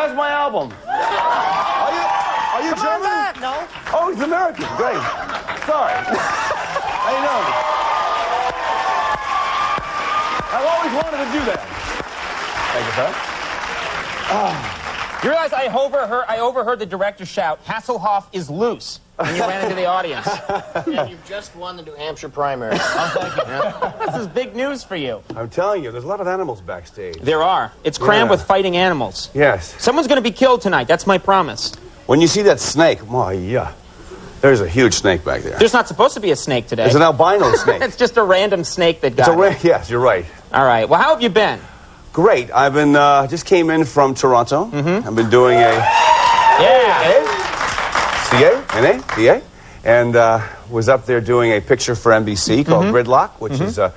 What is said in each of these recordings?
where's my album? Are you Come on German? back, no. Oh, he's American. Great. Sorry. How you doing? I've always wanted to do that. Thank you, sir. You realize I overheard the director shout, "Hasselhoff is loose," when you ran into the audience. And you've just won the New Hampshire primary. Oh, thank you. Yeah. This is big news for you. I'm telling you, there's a lot of animals backstage. There are. It's crammed with fighting animals. Yes. Someone's going to be killed tonight. That's my promise. When you see that snake, oh, yeah. There's a huge snake back there. There's not supposed to be a snake today. There's an albino snake. It's just a random snake that got it. Yes, you're right. All right. Well, how have you been? Great. I've been, just came in from Toronto. Mm-hmm. I've been doing a... C-A-N-A-D-A. And was up there doing a picture for NBC called Gridlock, which is the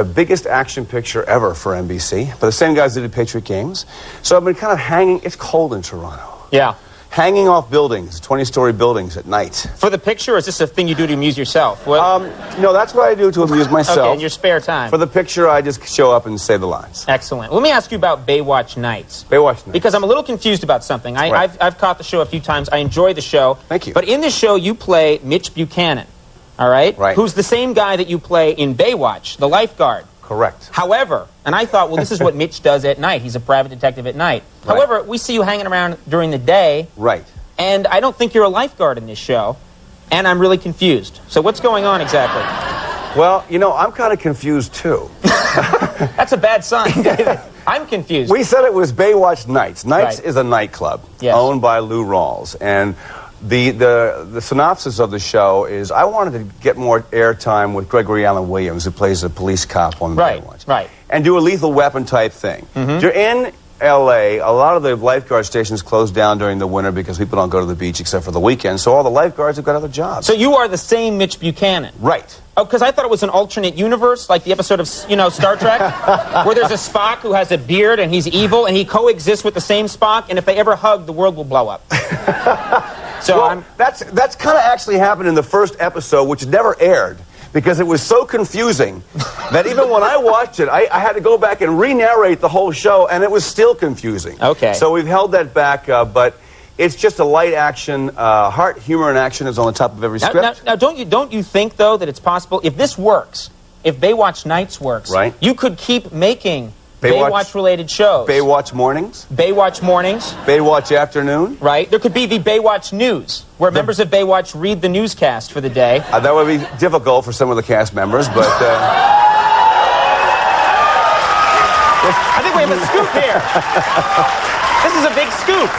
biggest action picture ever for NBC. But the same guys that did Patriot Games. So I've been kind of hanging... It's cold in Toronto. Yeah. Hanging off buildings, 20-story buildings at night. For the picture, or is this a thing you do to amuse yourself? No, that's what I do to amuse myself. Okay, in your spare time. For the picture, I just show up and say the lines. Excellent. Let me ask you about Baywatch Nights. Baywatch Nights. Because I'm a little confused about something. I've caught the show a few times. I enjoy the show. Thank you. But in this show, you play Mitch Buchanan, all right? Right. Who's the same guy that you play in Baywatch, the lifeguard. Correct. However, and I thought, well, this is what Mitch does at night. He's a private detective at night. Right. However, we see you hanging around during the day. Right. And I don't think you're a lifeguard in this show. And I'm really confused. So what's going on exactly? Well, you know, I'm kind of confused, too. That's a bad sign. I'm confused. We said it was Baywatch Nights. Nights is a nightclub owned by Lou Rawls. And the synopsis of the show is I wanted to get more airtime with Gregory Allen Williams, who plays a police cop on Baywatch. Right. And do a Lethal Weapon type thing. You're in L.A., a lot of the lifeguard stations close down during the winter because people don't go to the beach except for the weekend, so all the lifeguards have got other jobs. So you are the same Mitch Buchanan? Right. Oh, because I thought it was an alternate universe, like the episode of, Star Trek, where there's a Spock who has a beard and he's evil and he coexists with the same Spock, and if they ever hug, the world will blow up. So well, that's kind of actually happened in the first episode, which never aired. Because it was so confusing that even when I watched it, I had to go back and re-narrate the whole show, and it was still confusing. Okay. So we've held that back, but it's just a light action. Heart, humor, and action is on the top of every script. Now, don't you think, though, that it's possible, if this works, if Baywatch Nights works, you could keep making Baywatch-related shows. Baywatch Mornings. Baywatch Mornings. Baywatch Afternoon. Right. There could be the Baywatch News, where members of Baywatch read the newscast for the day. That would be difficult for some of the cast members, but... I think we have a scoop here. This is a big scoop.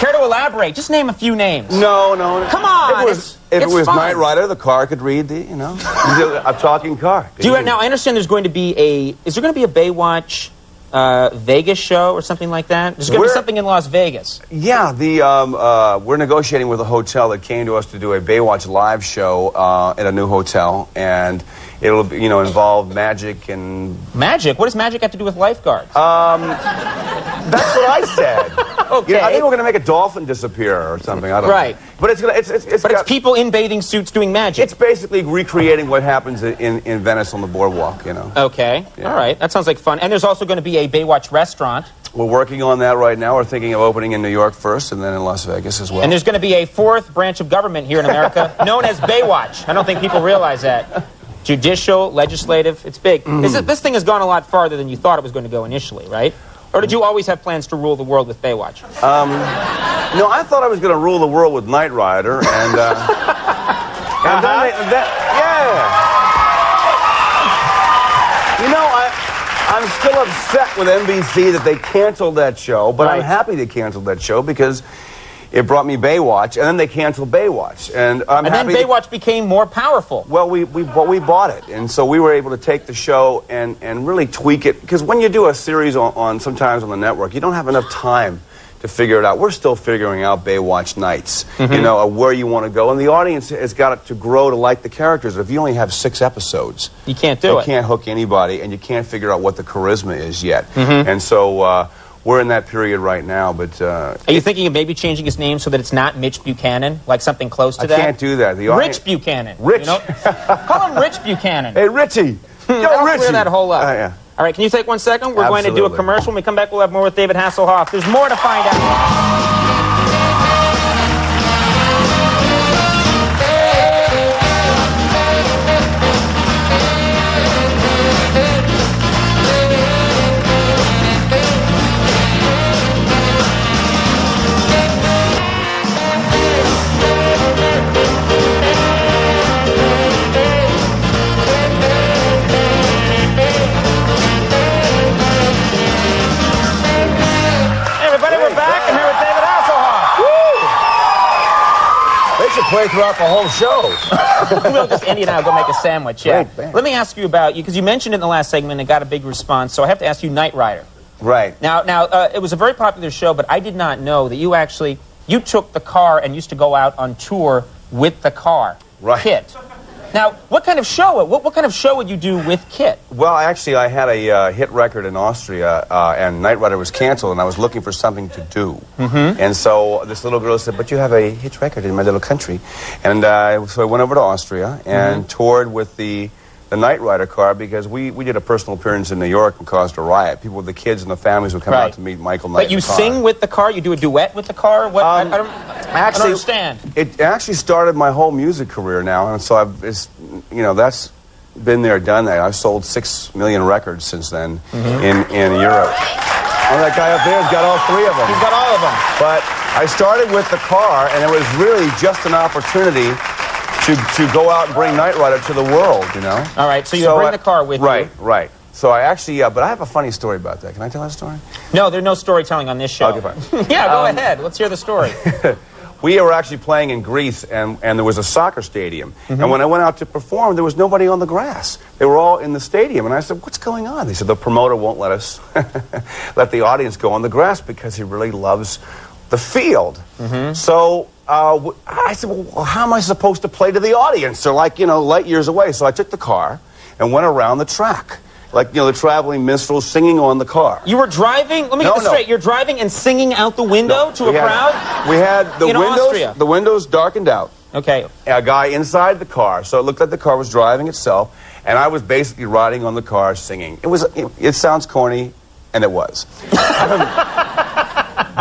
Care to elaborate? Just name a few names. No. Come on. If it was Knight Rider, the car could read the, a talking car. Now, I understand there's going to be is there going to be a Baywatch Vegas show or something like that? There's going to be something in Las Vegas. Yeah, we're negotiating with a hotel that came to us to do a Baywatch live show at a new hotel, and it'll involve magic and... Magic? What does magic have to do with lifeguards? That's what I said. Okay. I think we're going to make a dolphin disappear or something. I don't know. But it's people in bathing suits doing magic. It's basically recreating what happens in Venice on the boardwalk, Okay. Yeah. All right. That sounds like fun. And there's also going to be a Baywatch restaurant. We're working on that right now. We're thinking of opening in New York first and then in Las Vegas as well. And there's going to be a fourth branch of government here in America known as Baywatch. I don't think people realize that. Judicial, legislative, it's big. This thing has gone a lot farther than you thought it was going to go initially, right? Or did you always have plans to rule the world with Baywatch? No, I thought I was going to rule the world with Knight Rider, and I'm still upset with NBC that they canceled that show, but I'm happy they canceled that show because it brought me Baywatch, and then they canceled Baywatch, and I'm happy. Then Baywatch became more powerful. Well, we bought it, and so we were able to take the show and really tweak it, because when you do a series sometimes on the network, you don't have enough time to figure it out. We're still figuring out Baywatch Nights, where you want to go, and the audience has got to grow to like the characters. If you only have 6 episodes, you can't do it. You can't hook anybody, and you can't figure out what the charisma is yet, and so. We're in that period right now, but... Are you thinking of maybe changing his name so that it's not Mitch Buchanan? Like something close to that? I can't do that. Rich Buchanan. Rich. Call him Rich Buchanan. Hey, Richie. Yo, Richie. Clear that whole up. Yeah. All right, can you take 1 second? We're going to do a commercial. When we come back, we'll have more with David Hasselhoff. There's more to find out. Play throughout the whole show. We'll just, Andy and I will go make a sandwich, yeah. Let me ask you about you, because you mentioned it in the last segment and got a big response, so I have to ask you Knight Rider. Right. Now, it was a very popular show, but I did not know that you took the car and used to go out on tour with the car. Right. Kit. Now, what kind of show would you do with Kit? Well, actually, I had a hit record in Austria, and Knight Rider was canceled, and I was looking for something to do. And so this little girl said, "But you have a hit record in my little country." And so I went over to Austria and toured with the Knight Rider car, because we did a personal appearance in New York and caused a riot. People with the kids and the families would come out to meet Michael Knight. But you sing with the car? You do a duet with the car? What? I don't understand. It actually started my whole music career now, and so that's been there, done that. I've sold 6 million records since then in Europe. Well, that guy up there has got all 3 of them. He's got all of them. But I started with the car, and it was really just an opportunity to go out and bring Knight Rider to the world, you know? All right, so you bring the car with you. Right. So I actually, but I have a funny story about that. Can I tell that story? No, there's no storytelling on this show. Okay, fine. Yeah, go ahead. Let's hear the story. We were actually playing in Greece, and there was a soccer stadium. And when I went out to perform, there was nobody on the grass. They were all in the stadium. And I said, "What's going on?" They said, "The promoter won't let us let the audience go on the grass because he really loves the field." So I said, "Well, how am I supposed to play to the audience? They're like, light years away." So I took the car and went around the track, like, the traveling minstrels singing on the car. You were driving? Let me get this straight. You're driving and singing out the window to a crowd? We had Austria. The windows darkened out. Okay. A guy inside the car, so it looked like the car was driving itself, and I was basically riding on the car singing. It sounds corny, and it was.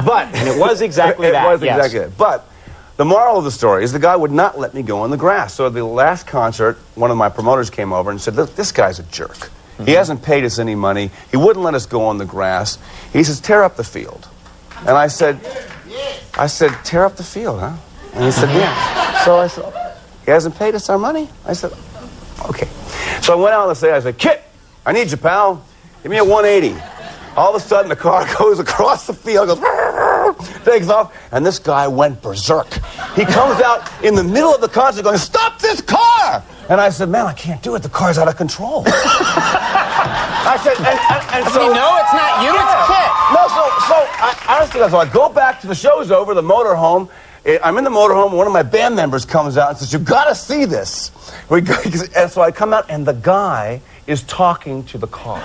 And it was exactly that. It was exactly that. But the moral of the story is the guy would not let me go on the grass. So at the last concert, one of my promoters came over and said, "Look, this guy's a jerk. He hasn't paid us any money. He wouldn't let us go on the grass. He says, tear up the field." And I said, "Tear up the field, huh?" And he said, "Yeah." So I said, "He hasn't paid us our money?" I said, "Okay." So I went out on the stage. I said, "Kit, I need you, pal. Give me a 180. All of a sudden, the car goes across the field, goes, takes off, and this guy went berserk. He comes out in the middle of the concert going, "Stop this car!" And I said, "Man, I can't do it. The car's out of control." I said, so... No, it's not you, it's Kit. No, so I go back to the show's over, the motorhome. I'm in the motorhome, one of my band members comes out and says, "You've got to see this." And so I come out, and the guy is talking to the car.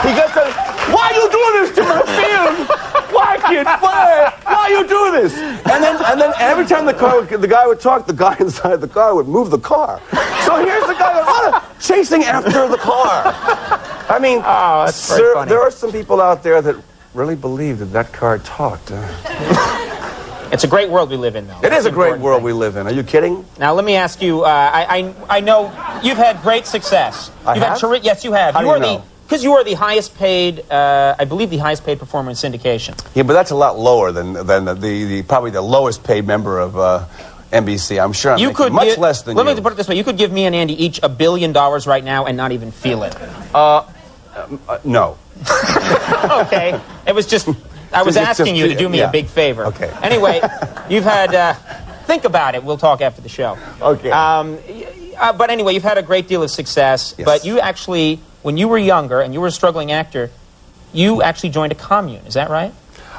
He gets says, "Why are you doing this to my field? Why, kid? Why you do this?" And then every time the guy would talk, the guy inside the car would move the car. So here's the guy chasing after the car. I mean, that's very funny. There are some people out there that really believe that car talked. It's a great world we live in, though. It is a great world we live in. Are you kidding? Now, let me ask you, I know you've had great success. Yes, you have. How do you know? Because you are the highest paid, I believe the highest paid performer in syndication. Yeah, but that's a lot lower than the probably the lowest paid member of NBC. I'm sure I'm making much less than you. Let me put it this way. You could give me and Andy each $1 billion right now and not even feel it. No. Okay. It was just, I was asking you to do me a big favor. Okay. Anyway, you've had, think about it. We'll talk after the show. Okay. But anyway, you've had a great deal of success. Yes. But you actually, when you were younger and you were a struggling actor, you actually joined a commune. Is that right?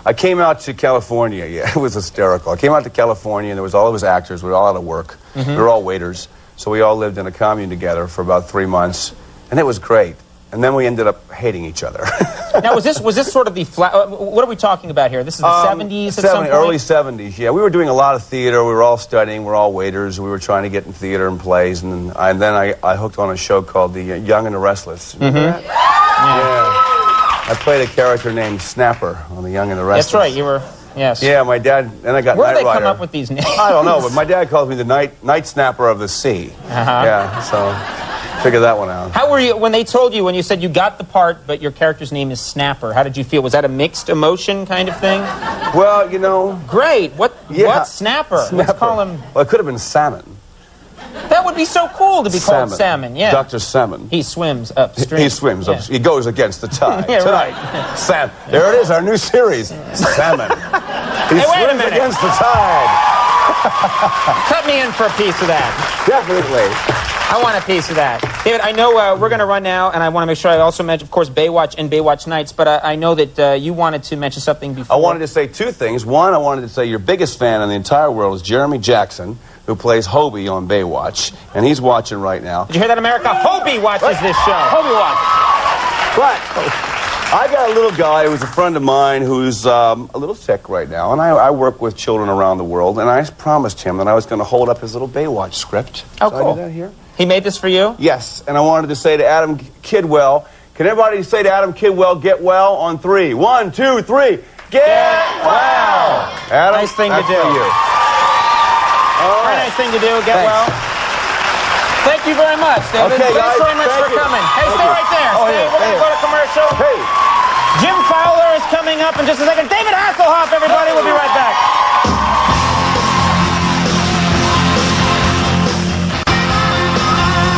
I came out to California. Yeah, it was hysterical. I came out to California, and there was all of us actors. We were all out of work. We were all waiters. So we all lived in a commune together for about 3 months, and it was great. And then we ended up hating each other. Now, was this sort of the what are we talking about here? This is the 70s at some point? Early 70s, yeah. We were doing a lot of theater. We were all studying. We were all waiters. We were trying to get in theater and plays. And then I hooked on a show called The Young and the Restless. Remember that? Yeah. I played a character named Snapper on The Young and the Restless. That's right. You were, yes. Yeah, my dad, and I got Where Knight do they Rider. come up with these names? I don't know, but my dad calls me the night snapper of the sea. Yeah, so figure that one out. How were you, when they told you, when you said you got the part, but your character's name is Snapper, how did you feel? Was that a mixed emotion kind of thing? Well, you know... Great. What Snapper? Let's call him... Well, it could have been Salmon. That would be so cool to be called Salmon, yeah. Dr. Salmon. He swims upstream. He swims up. He goes against the tide. Yeah, Tonight, right. Sam. There it is, our new series, Salmon. He Hey, wait a swims minute. against the tide. Cut me in for a piece of that. Definitely. I want a piece of that. David, I know we're going to run now, and I want to make sure I also mention, of course, Baywatch and Baywatch Nights, but I know that you wanted to mention something before. I wanted to say two things. One, I wanted to say your biggest fan in the entire world is Jeremy Jackson, who plays Hobie on Baywatch, and he's watching right now. Did you hear that, America? Hobie watches this show. Hobie watches. But I got a little guy who's a friend of mine who's a little sick right now, and I work with children around the world, and I promised him that I was going to hold up his little Baywatch script. Oh, so cool. I do that here. He made this for you? Yes, and I wanted to say to Adam Kidwell, can everybody say to Adam Kidwell, get well on 3? 1, 2, 3. Get well! Adam, Nice thing to that's do. for you. All Very right. nice thing to do. Get Thanks. well. Thank you very much, David. Okay, Thanks guys, very much thank for you. coming. Hey, Thank stay you. right there. Oh, Stay. yeah, We're going to go to commercial. Hey. Jim Fowler is coming up in just a second. David Hasselhoff, everybody. We'll be right back.